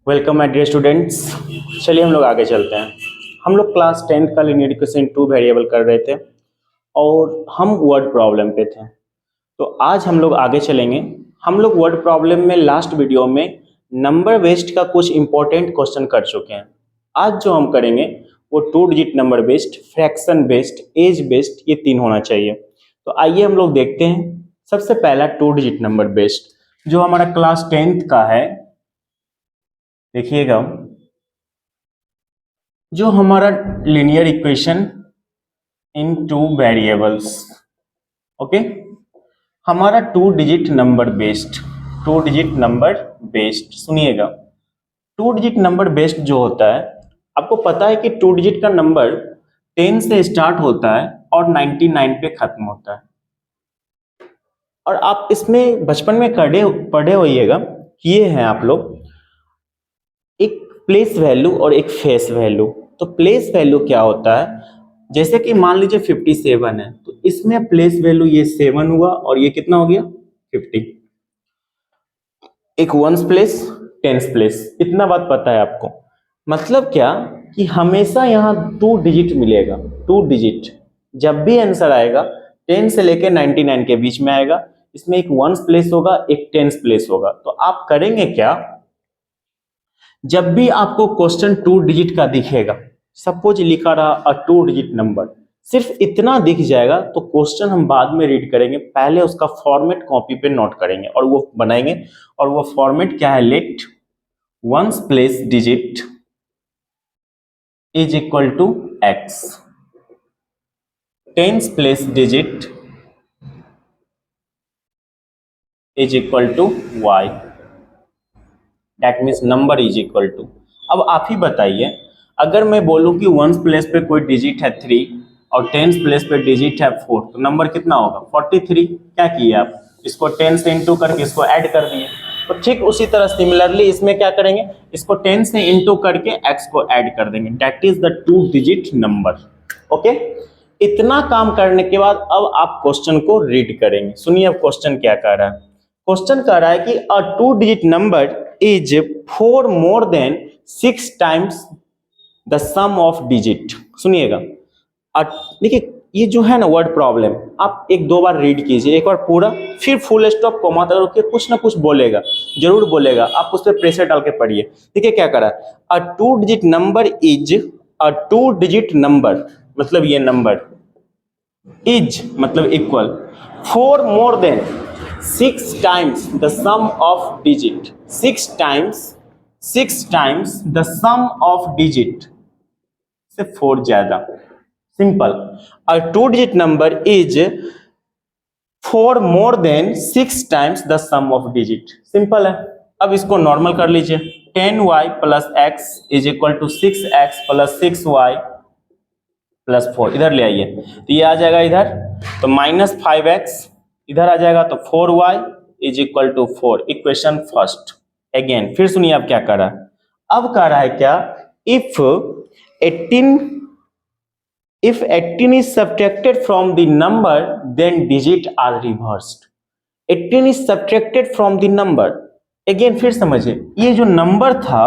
Welcome my dear students. चलिए हम लोग आगे चलते हैं। हम लोग क्लास 10th का लीनियर इक्वेशन 2 वेरिएबल कर रहे थे और हम वर्ड प्रॉब्लम पे थे। तो आज हम लोग आगे चलेंगे। हम लोग वर्ड प्रॉब्लम में लास्ट वीडियो में नंबर बेस्ड का कुछ इंपॉर्टेंट क्वेश्चन कर चुके हैं। आज जो हम करेंगे वो 2 digit number based, fraction based, age based, ये 3 होना चाहिए। तो आइए हम लोग देखते हैं। सबसे पहला 2 डिजिट नंबर बेस्ड जो हमारा क्लास 10th का है। देखिएगा, जो हमारा linear equation in 2 variables, okay, हमारा 2 digit number based, 2 digit number based. सुनिएगा, 2 डिजिट नंबर बेस्ड जो होता है, आपको पता है कि 2 डिजिट का नंबर 10 से स्टार्ट होता है और 99 पे खत्म होता है। और आप इसमें बचपन में पढ़े होइएगा, किए हैं आप लोग, एक प्लेस वैल्यू और एक फेस वैल्यू। तो प्लेस वैल्यू क्या होता है, जैसे कि मान लीजिए 57 है, तो इसमें प्लेस वैल्यू ये 7 हुआ और ये कितना हो गया 50। एक वंस प्लेस, टेंस प्लेस, इतना बात पता है आपको। मतलब क्या कि हमेशा यहाँ 2 डिजिट मिलेगा। 2 डिजिट जब भी आंसर आएगा 10 से लेकर 99 के बीच में आएगा। इसमें एक वंस प्लेस होगा, एक टेंस प्लेस होगा। तो आप करेंगे क्या, जब भी आपको क्वेश्चन 2 डिजिट का दिखेगा, सपोज लिखा रहा अ 2 डिजिट नंबर, सिर्फ इतना दिख जाएगा, तो क्वेश्चन हम बाद में रीड करेंगे, पहले उसका फॉर्मेट कॉपी पे नोट करेंगे और वो बनाएंगे। और वो फॉर्मेट क्या है, let ones place digit is equal to x, tens place digit is equal to y, that means number is equal to. अब आप ही बताइए, अगर मैं बोलूं कि वंस प्लेस पे कोई डिजिट है 3 और टेंस प्लेस पे डिजिट है 4, तो नंबर कितना होगा 43। क्या किए आप, इसको 10 से इंटू करके इसको ऐड कर दिए। तो ठीक उसी तरह सिमिलरली इसमें क्या करेंगे, इसको 10 से इंटू करके x को ऐड कर देंगे, that is the 2 digit number. Okay, इतना काम करने के बाद अब आप क्वेश्चन को रीड करेंगे। सुनिए अब क्वेश्चन क्या कह रहा है। क्वेश्चन कह रहा है कि a 2 digit number is 4 more than 6 times the sum of digit. सुनिएगा, देखिए ये जो है ना वर्ड प्रॉब्लम, आप एक दो बार रीड कीजिए, एक बार पूरा, फिर फुल स्टॉप कोमा तक रुक के कुछ ना कुछ बोलेगा, जरूर बोलेगा, आप उस पर प्रेशर डाल के पढ़िए। देखिए क्या करा, a 2 digit number is, a 2 digit number मतलब ये नंबर, इज मतलब equal, 4 more than 6 times the sum of digit, 6 times the sum of digit से 4 ज्यादा। Simple, a 2 digit number is 4 more than 6 times the sum of digit. Simple है। अब इसको normal कर लीजिए, 10y plus x is equal to 6x plus 6y plus 4, इधर ले आइए तो ये आ जाएगा इधर, तो माइनस 5x इधर आ जाएगा, तो 4y is equal to 4। Equation first. Again फिर सुनिए अब क्या कर रहा है, अब कह रहा है क्या, if 18 is subtracted from the number, then digit are reversed. 18 is subtracted from the number. Again फिर समझिए, ये जो नंबर था,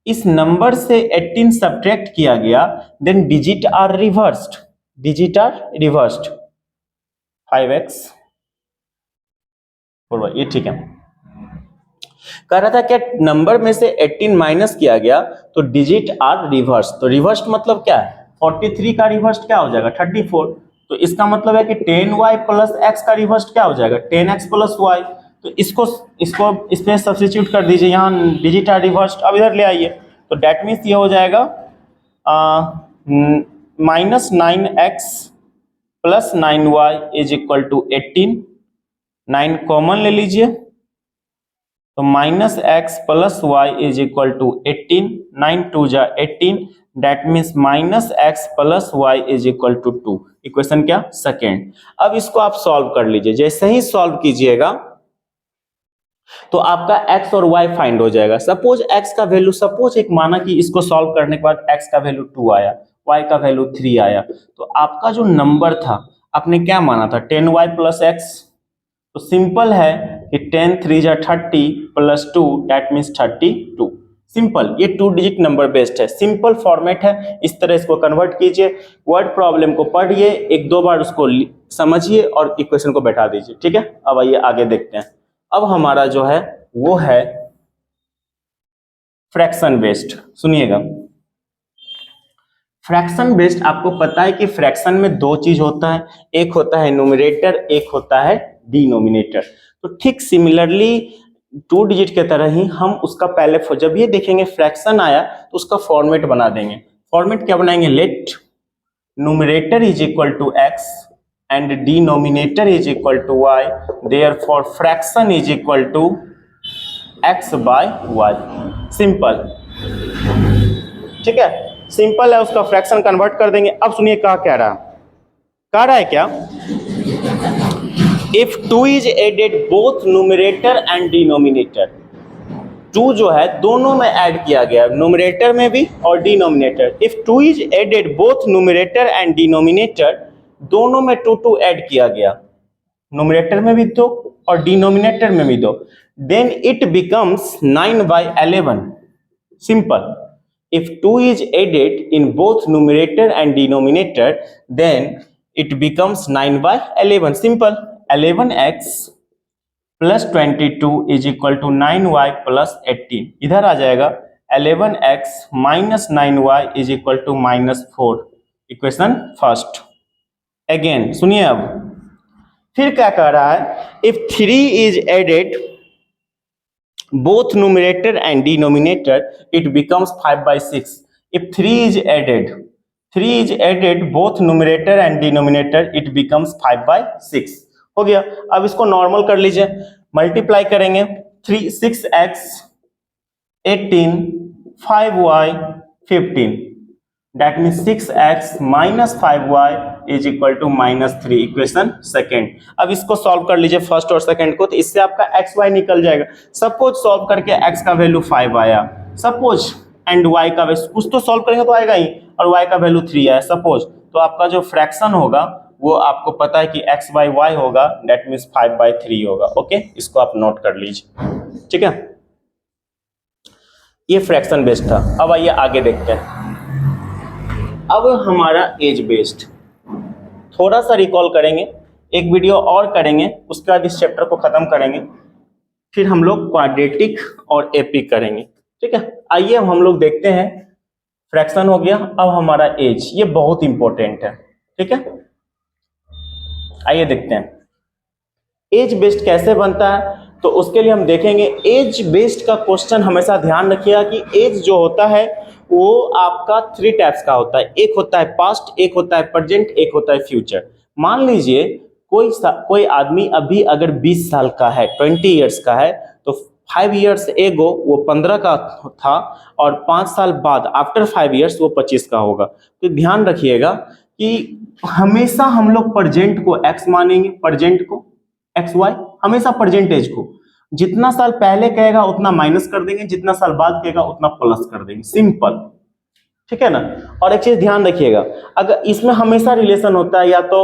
इस नंबर से 18 सब्ट्रैक्ट किया गया, then digit are reversed. Digit are reversed. 5x 4y, ये ठीक है। कह रहा था क्या, नंबर में से 18 माइनस किया गया तो डिजिट आर रिवर्स। तो रिवर्स मतलब क्या है, 43 का रिवर्स क्या हो जाएगा 34। तो इसका मतलब है कि 10y प्लस एक्स का रिवर्स क्या हो जाएगा 10x प्लस वाई। तो इसको इसमें सब्स्टिट्यूट कर दीजिए, यहाँ डिजिट आर रिवर्स। अब इधर ले आइए, तो डेट मीन्स ये हो जाएगा minus 9x plus 9y is equal to 18। 9 common ले लीजिए, तो minus x plus y is equal to 18, 9 2 जा 18, that means minus x plus y is equal to 2। Equation क्या, सेकेंड। अब इसको आप सॉल्व कर लीजिए, जैसे ही सॉल्व कीजिएगा तो आपका x और y फाइंड हो जाएगा। सपोज x का वैल्यू, सपोज एक माना कि इसको सॉल्व करने के बाद x का वैल्यू 2 आया, y का वैल्यू 3 आया, तो आपका जो नंबर था आपने क्या माना था 10y प्लस एक्स। तो सिंपल है कि 10 3 जा 30 प्लस 2 दैट मीन्स 32। सिंपल, ये 2 डिजिट नंबर बेस्ड है, सिंपल फॉर्मेट है, इस तरह इसको कन्वर्ट कीजिए, वर्ड प्रॉब्लम को पढ़िए, एक दो बार उसको समझिए और इक्वेशन को बैठा दीजिए। ठीक है, अब आइए आगे देखते हैं। अब हमारा जो है वो है फ्रैक्शन बेस्ड। सुनिएगा, फ्रैक्शन बेस्ड आपको पता है कि फ्रैक्शन में दो चीज होता है, एक होता है न्यूमरेटर, एक होता है डिनोमिनेटर। तो ठीक सिमिलरली 2 डिजिट के तरह ही हम उसका पहले जब ये देखेंगे फ्रैक्शन आया तो उसका फॉर्मेट बना देंगे। फॉर्मेट क्या बनाएंगे? Let numerator is equal to x and denominator is equal to y, therefore fraction is equal to x by y. Simple, ठीक है, सिंपल है, उसका फ्रैक्शन कन्वर्ट कर देंगे। अब सुनिए कह रहा है क्या? If 2 is added both numerator and denominator, 2 जो है दोनों में ऐड किया गया, न्यूमरेटर में भी और denominator. If 2 is added both numerator and denominator, दोनों में 2 ऐड किया गया, न्यूमरेटर में भी 2 और डिनोमिनेटर में भी 2, then it becomes 9/11। Simple, if 2 is added in both numerator and denominator, then it becomes 9/11. Simple, 11x plus 22 is equal to 9y plus 18। इधर आ जाएगा 11x minus 9y is equal to -4। Equation first. Again सुनिए, अब फिर क्या कह रहा है? if 3 is added both numerator and denominator, it becomes 5/6। if 3 is added both numerator and denominator, it becomes 5/6। हो गया। अब इसको नॉर्मल कर लीजिए, मल्टीप्लाई करेंगे, 6x 18 5y 15, that mean 6x minus 5y is equal to -3। Equation second. अब इसको solve कर लीजिए फर्स्ट और सेकेंड को, तो इससे आपका एक्स वाई निकल जाएगा। सपोज सॉल्व करके x का वैल्यू 5 आया, सपोज, एंड y का वैल्यू कुछ तो सॉल्व करेंगे तो आएगा ही, और y का वैल्यू 3 आया सपोज, तो आपका जो फ्रैक्शन होगा वो आपको पता है कि x/y होगा, दैट मीन्स 5/3 होगा। ओके, इसको आप नोट कर लीजिए। ठीक है, ये फ्रैक्शन बेस्ड था। अब आइए आगे देखते हैं। अब हमारा एज बेस्ड, थोड़ा सा रिकॉल करेंगे, एक वीडियो और करेंगे, उसके बाद इस चैप्टर को खत्म करेंगे, फिर हम लोग क्वाड्रेटिक और एपिक करेंगे। ठीक है, आइए अब हम लोग देखते हैं। फ्रैक्शन हो गया, अब हमारा एज, ये बहुत इंपॉर्टेंट है। ठीक है, आइए देखते हैं एज बेस्ड कैसे बनता है। तो उसके लिए हम देखेंगे, एज बेस्ड का क्वेश्चन हमेशा ध्यान रखिएगा कि एज जो होता है वो आपका 3 टाइप्स का होता है। एक होता है पास्ट, एक होता है प्रेजेंट, एक होता है फ्यूचर। मान लीजिए कोई आदमी अभी अगर 20 साल का है, 20 इयर्स का है, तो 5 इयर्स एगो वो 15 का था, और 5 साल बाद आफ्टर 5 इयर्स वो 25 का होगा। तो ध्यान रखिएगा कि हमेशा हम लोग प्रेजेंट को एक्स मानेंगे, प्रेजेंट को एक्स वाई, हमेशा प्रेजेंट एज को जितना साल पहले कहेगा उतना माइनस कर देंगे, जितना साल बाद कहेगा उतना प्लस कर देंगे। सिंपल, ठीक है ना। और एक चीज ध्यान रखिएगा, अगर इसमें हमेशा रिलेशन होता है या तो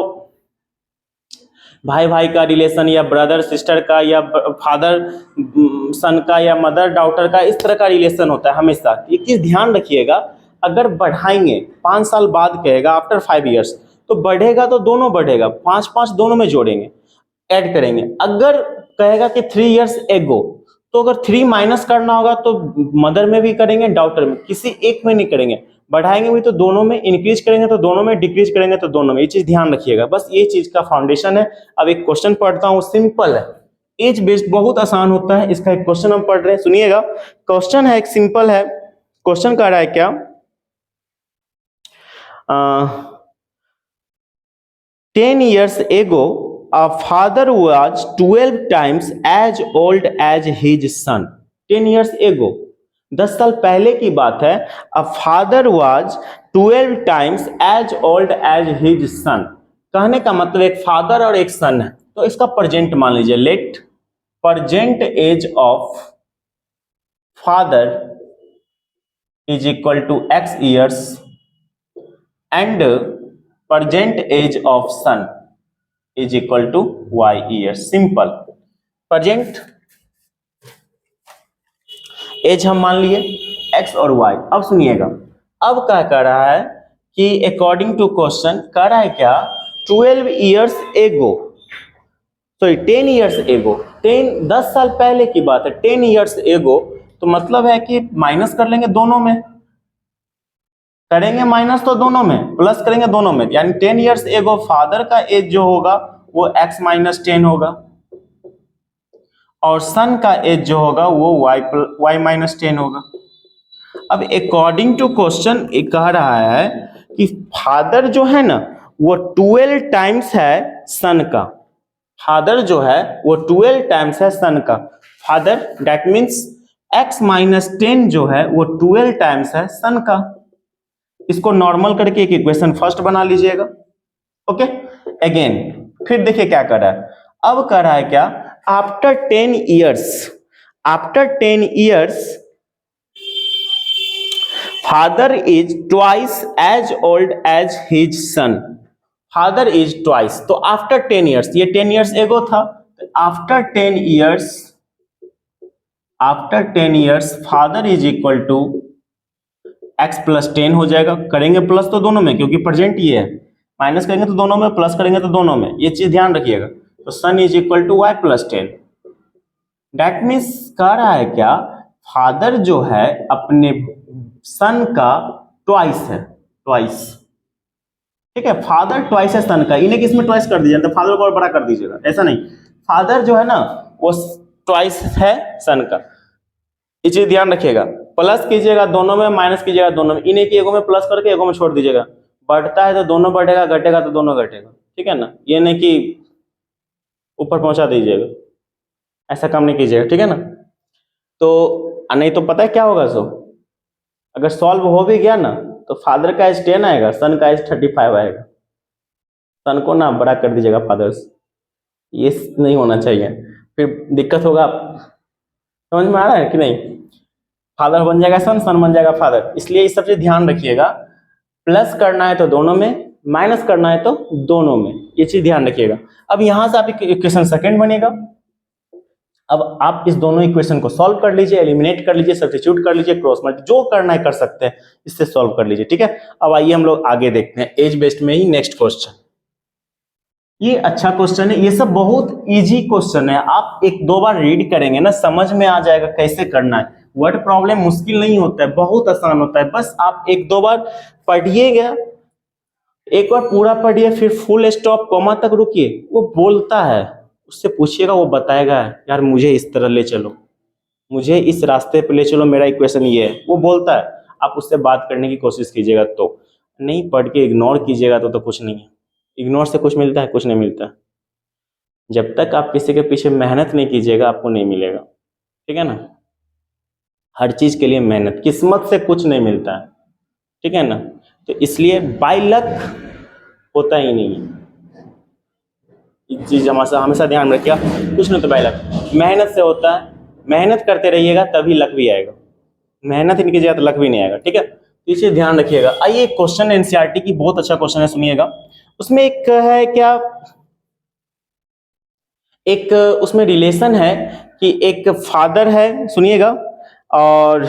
भाई भाई का रिलेशन, या ब्रदर सिस्टर का, या फादर सन का, या मदर डॉटर का, इस तरह का रिलेशन होता है हमेशा। एक चीज ध्यान रखिएगा, अगर बढ़ाएंगे 5 साल बाद कहेगा आफ्टर 5 इयर्स, तो बढ़ेगा तो दोनों बढ़ेगा, 5 दोनों में जोड़ेंगे, ऐड करेंगे। अगर कहेगा कि 3 इयर्स एगो, तो अगर 3 माइनस करना होगा तो मदर में भी करेंगे, डॉटर में, किसी एक में नहीं करेंगे। बढ़ाएंगे भी तो दोनों में, इंक्रीज करेंगे तो दोनों में, डिक्रीज करेंगे तो दोनों में। ये चीज ध्यान रखिएगा, बस ये चीज का फाउंडेशन है। अब एक क्वेश्चन पढ़ता हूँ, सिंपल है, एज बेस्ड बहुत आसान होता है। इसका एक क्वेश्चन हम पढ़ रहे हैं, सुनिएगा। क्वेश्चन है एक सिंपल है, क्वेश्चन कह रहा है क्या, 10 years ago a father was 12 times as old as his son। 10 years ago, 10 साल पहले की बात है। a father was 12 times as old as his son। कहने का मतलब एक फादर और एक सन है, तो इसका प्रेजेंट मान लीजिए, let present age of father is equal to x years and present age of son is equal to y years। Simple, present age हम मान लिए, एक्स और वाई। अब सुनिएगा, अब क्या कर रहा है कि अकॉर्डिंग टू क्वेश्चन कर रहा है क्या, 12 ईयर्स एगो, सॉरी 10 ईयर्स एगो, 10 साल पहले की बात है, 10 ईयर्स एगो, तो मतलब है कि माइनस कर लेंगे दोनों में, करेंगे माइनस तो दोनों में, प्लस करेंगे दोनों में, यानी 10 ईयर्स एगो फादर का एज जो होगा वो x माइनस 10 होगा, और सन का एज जो होगा वो y माइनस 10 होगा। अब अकॉर्डिंग टू क्वेश्चन ये कह रहा है कि फादर जो है ना वो 12 टाइम्स है सन का, फादर जो है वो 12 टाइम्स है सन का, father that means x minus 10 जो है वो 12 टाइम्स है सन का। इसको नॉर्मल करके एक इक्वेशन फर्स्ट बना लीजिएगा। ओके, अगेन फिर देखिए क्या कर रहा है, अब कर रहा है क्या, after 10 years, after 10 years father is twice as old as his son, father is twice, तो आफ्टर 10 ईयर्स, ये 10 ईयर्स एगो था, after 10 years, after 10 years father is equal to x plus 10 हो जाएगा, करेंगे प्लस तो दोनों में क्योंकि प्रेजेंट ये है, माइनस करेंगे तो दोनों में, प्लस करेंगे तो दोनों में, ये चीज ध्यान रखिएगा। तो son is equal to y plus 10, that means कह रहा है क्या, फादर जो है अपने सन का ट्वाइस है, ट्वाइस, ठीक है, फादर ट्वाइस है सन का, इन्हें किसमें ट्वाइस कर दीजिए, तो फादर को और बड़ा कर दीजिएगा, ऐसा नहीं, फादर जो है ना वो ट्वाइस है सन का, ये चीज ध्यान रखिएगा। प्लस कीजिएगा दोनों में, माइनस कीजिएगा दोनों में, इन्हें की एगो में प्लस करके एगो में छोड़ दीजिएगा, बढ़ता है तो दोनों बढ़ेगा, घटेगा तो दोनों घटेगा, ठीक है ना, ये नहीं कि ऊपर पहुंचा दीजिएगा, ऐसा काम नहीं कीजिएगा, ठीक है ना। तो नहीं तो पता है क्या होगा, सो अगर सॉल्व हो भी गया ना तो फादर का एज 10 आएगा, सन का एज 35 आएगा, सन को ना बड़ा कर दीजिएगा फादर्स, ये नहीं होना चाहिए, फिर दिक्कत होगा। समझ में आ रहा है कि नहीं, फादर बन जाएगा सन, सन बन जाएगा फादर, इसलिए इस सब चीज ध्यान रखिएगा, प्लस करना है तो दोनों में, माइनस करना है तो दोनों में, ये चीज ध्यान रखिएगा। अब यहां से आप इक्वेशन सेकंड बनेगा, अब आप इस दोनों इक्वेशन को सॉल्व कर लीजिए, एलिमिनेट कर लीजिए, सब्स्टिट्यूट कर लीजिए, क्रॉस मल्टीप्लाई जो करना है कर सकते हैं, इससे सॉल्व कर लीजिए, ठीक है। अब आइए हम लोग आगे देखते हैं एज बेस्ड में ही नेक्स्ट क्वेश्चन। ये अच्छा क्वेश्चन है, ये सब बहुत इजी क्वेश्चन है, आप एक दो बार रीड करेंगे ना समझ में आ जाएगा कैसे करना है, वर्ड प्रॉब्लम मुश्किल नहीं होता है, बहुत आसान होता है, बस आप एक दो बार पढ़िएगा, एक बार पूरा पढ़िए, फिर फुल स्टॉप कॉमा तक रुकिए, वो बोलता है उससे पूछिएगा, वो बताएगा यार मुझे इस तरह ले चलो, मुझे इस रास्ते पे ले चलो, मेरा इक्वेशन ये है, वो बोलता है, आप उससे बात करने की कोशिश कीजिएगा, तो नहीं पढ़ के इग्नोर कीजिएगा तो कुछ नहीं है, इग्नोर से कुछ मिलता है, कुछ नहीं मिलता, जब तक आप किसी के पीछे मेहनत नहीं कीजिएगा आपको नहीं मिलेगा, ठीक है ना, हर चीज के लिए मेहनत, किस्मत से कुछ नहीं मिलता है, ठीक है ना, तो इसलिए बाय लक होता ही नहीं है, एक चीज हमेशा ध्यान रखिएगा, कुछ नहीं तो बाय लक, मेहनत से होता है, मेहनत करते रहिएगा तभी लक भी आएगा, मेहनत ही नहीं कीजिएगा तो लक भी नहीं आएगा, ठीक है, तो ये चीज ध्यान रखिएगा। आइए क्वेश्चन एनसीईआरटी की बहुत अच्छा क्वेश्चन है, सुनिएगा, उसमें एक है क्या, एक उसमें रिलेशन है कि एक फादर है, सुनिएगा, और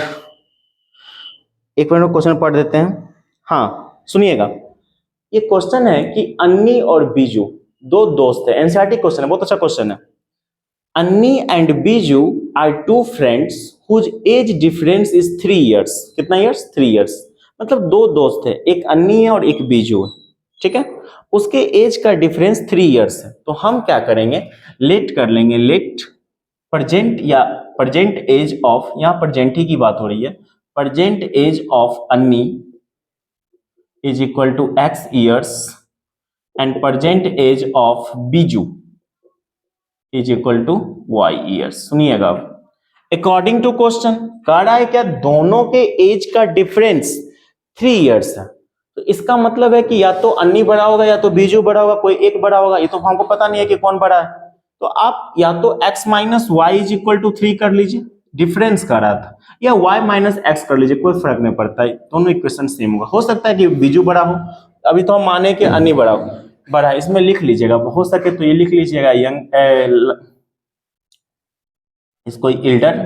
एक मिनट क्वेश्चन पढ़ देते हैं, हाँ सुनिएगा, ये क्वेश्चन है कि अन्नी और बीजू दो दोस्त है, एनसीईआरटी क्वेश्चन है, बहुत अच्छा क्वेश्चन है। Anni and Biju are two friends whose age difference is 3 years, कितना इयर्स, 3 इयर्स, मतलब दो दोस्त है, एक अन्नी है और एक बीजू है, ठीक है, उसके एज का डिफरेंस 3 इयर्स है, तो हम क्या करेंगे, लेट कर लेंगे, लेट प्रेजेंट या प्रेजेंट एज ऑफ, यहाँ प्रेजेंट ही की बात हो रही है, present age of Anni is equal to x years and present age of Biju is equal to y years। सुनिएगा, अकॉर्डिंग टू क्वेश्चन कह रहा है क्या, दोनों के एज का डिफरेंस 3 इयर्स है, तो इसका मतलब है कि या तो अन्नी बड़ा होगा या तो बीजू बड़ा होगा, कोई एक बड़ा होगा, ये तो हमको पता नहीं है कि कौन बड़ा है, तो आप या तो x minus y is equal to 3 कर लीजिए, डिफरेंस कर रहा था, या y माइनस एक्स कर लीजिए, कोई फर्क नहीं पड़ता है, दोनों इक्वेशन सेम होगा, हो सकता है कि बीजू बड़ा हो, अभी तो हम माने कि अन्नी बड़ा हो, बड़ा है, इसमें लिख लीजिएगा, हो सके तो ये लिख लीजिएगा यंग, इसको इल्डर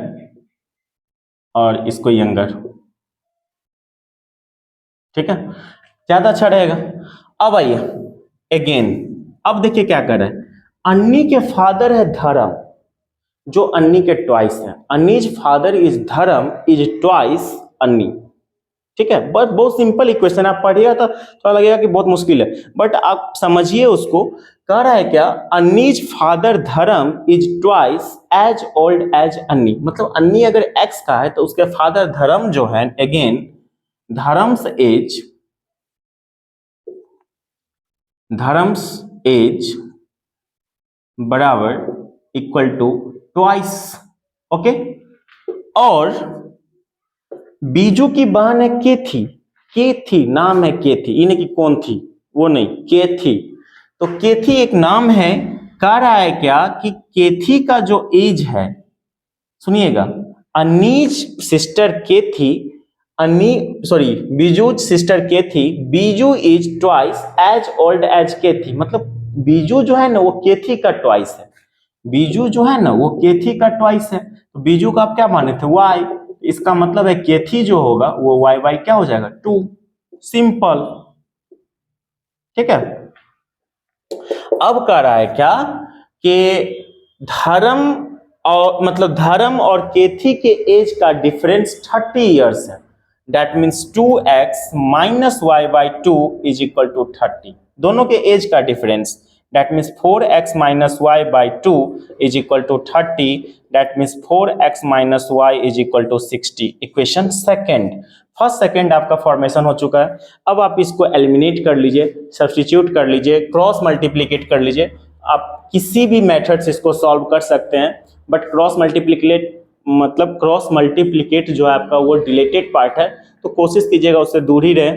और इसको यंगर, ठीक है, ज्यादा अच्छा रहेगा। अब आइए अगेन, अब देखिए क्या कर रहे हैं, अन्नी के फादर है धर्म, जो अन्नी के ट्वाइस है, अन्नीज फादर इज धर्म इज ट्वाइस अन्नी। ठीक है, बस बहुत सिंपल इक्वेशन, आप पढ़िएगा तो थोड़ा लगेगा कि बहुत मुश्किल है, बट आप समझिए उसको। कह रहा है क्या, Anni's father Dharam is twice as old as Anni, मतलब अन्नी अगर एक्स का है तो उसके फादर धर्म जो है, अगेन धर्म्स एज बराबर इक्वल टू ट्वाइस। ओके, और बीजू की बहन है के थी नाम है के थी, इन्हें की कौन थी वो नहीं, के थी, तो केथी एक नाम है। कह रहा है क्या कि केथी का जो एज है, सुनिएगा, अनीज sister Kathy, Annie sorry Biju sister Kathy, Biju is twice as old as Kathy, मतलब बीजू जो है ना वो केथी का ट्वाइस है, बीजू जो है ना वो केथी का ट्वाइस है, तो बीजू का आप क्या माने थे, वाई, इसका मतलब है केथी जो होगा वो वाई वाई क्या हो जाएगा, 2। सिंपल, ठीक है। अब कह रहा है क्या कि धर्म और मतलब धर्म और केथी के एज का डिफरेंस 30 इयर्स है, that means 2x minus y by 2 is equal to 30, दोनों के एज का difference, that means 4x minus y by 2 is equal to 30, that means 4x minus y is equal to 60। Equation second, first second आपका formation हो चुका है। अब आप इसको एलिमिनेट कर लीजिए, सब्स्टिट्यूट कर लीजिए, क्रॉस मल्टीप्लिकेट कर लीजिए, आप किसी भी मेथड से इसको सॉल्व कर सकते हैं, बट क्रॉस मल्टीप्लिकेट मतलब क्रॉस मल्टीप्लिकेट जो है आपका वो डिलेटेड पार्ट है, तो कोशिश कीजिएगा उससे दूर ही रहे,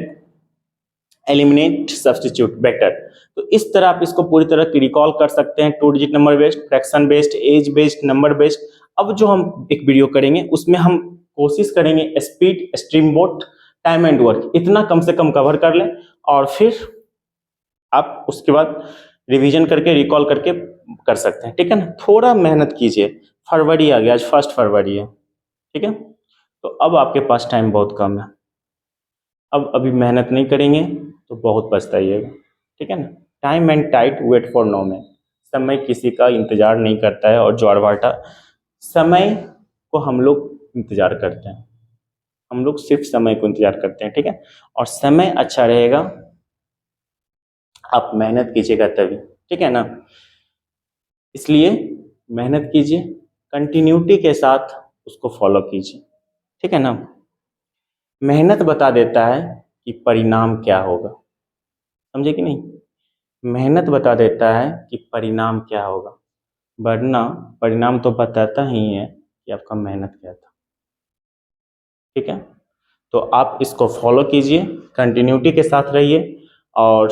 एलिमिनेट सब्स्टिट्यूट बेटर। तो इस तरह आप इसको पूरी तरह रिकॉल कर सकते हैं, 2 digit number based, fraction based, age based, number based. अब जो हम एक वीडियो करेंगे उसमें हम कोशिश करेंगे speed, stream boat, time and work, इतना कम से कम कवर कर लें, और फिर आप उसके बाद रिवीजन करके रिकॉल करके कर सकते हैं, ठीक है ना। थोड़ा मेहनत कीजिए, फरवरी आ गया, आज 1 फरवरी है, ठीक है, तो अब आपके पास टाइम बहुत कम है, अब अभी मेहनत नहीं करेंगे तो बहुत पछताइएगा, ठीक है ना। Time and tide wait for no man, समय किसी का इंतजार नहीं करता है, और ज्वार भाटा, समय को हम लोग इंतजार करते हैं, हम लोग सिर्फ समय को इंतजार करते हैं, ठीक है। और समय अच्छा रहेगा, आप मेहनत कीजिएगा तभी, ठीक है ना। इसलिए मेहनत कीजिए, कंटिन्यूटी के साथ उसको फॉलो कीजिए, ठीक है ना। मेहनत बता देता है कि परिणाम क्या होगा, समझे कि नहीं, मेहनत बता देता है कि परिणाम क्या होगा, वरना परिणाम तो बताता ही है कि आपका मेहनत क्या था, ठीक है। तो आप इसको फॉलो कीजिए, कंटिन्यूटी के साथ रहिए और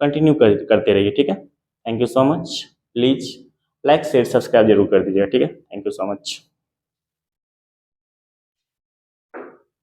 कंटिन्यू करते रहिए, ठीक है। Thank you so much, please like share subscribe जरूर कर दीजिएगा, ठीक है। Thank you so much.